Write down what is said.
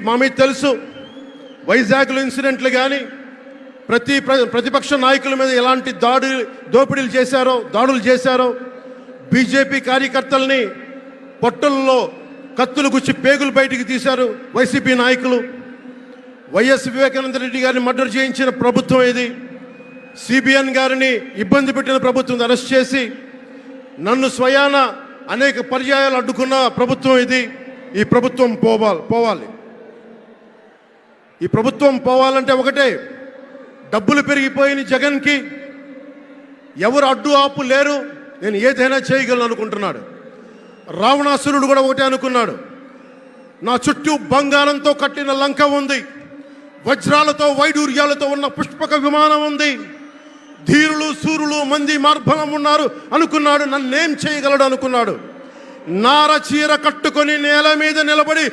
మా మీద తెలుసు వైజాగ్లో ఇన్సిడెంట్లు కానీ ప్రతిపక్ష నాయకుల మీద ఎలాంటి దాడులు చేశారో బీజేపీ కార్యకర్తల్ని పొట్టల్లో కత్తులు గుచ్చి పేగులు బయటికి తీశారు వైసీపీ నాయకులు. వైఎస్ వివేకానంద రెడ్డి గారిని మర్డర్ చేయించిన ప్రభుత్వం ఇది. సిబిఎన్ గారిని ఇబ్బంది పెట్టిన ప్రభుత్వం అరెస్ట్ చేసి నన్ను స్వయాన అనేక పర్యాయాలు అడ్డుకున్న ప్రభుత్వం ఇది. ఈ ప్రభుత్వం పోవాలి. ఈ ప్రభుత్వం పోవాలంటే ఒకటే, డబ్బులు పెరిగిపోయిన జగన్కి ఎవరు అడ్డు ఆపు లేరు, నేను ఏదైనా చేయగలను అనుకుంటున్నాడు. రావణాసురుడు కూడా ఒకటే అనుకున్నాడు, నా చుట్టూ బంగారంతో కట్టిన లంక ఉంది, వజ్రాలతో వైడూర్యాలతో ఉన్న పుష్పక విమానం ఉంది, ధీరులు సూరులు మంది మార్బలం ఉన్నారు అనుకున్నాడు. నన్నేం చేయగలడు అనుకున్నాడు. నార చీర కట్టుకొని నేల మీద నిలబడి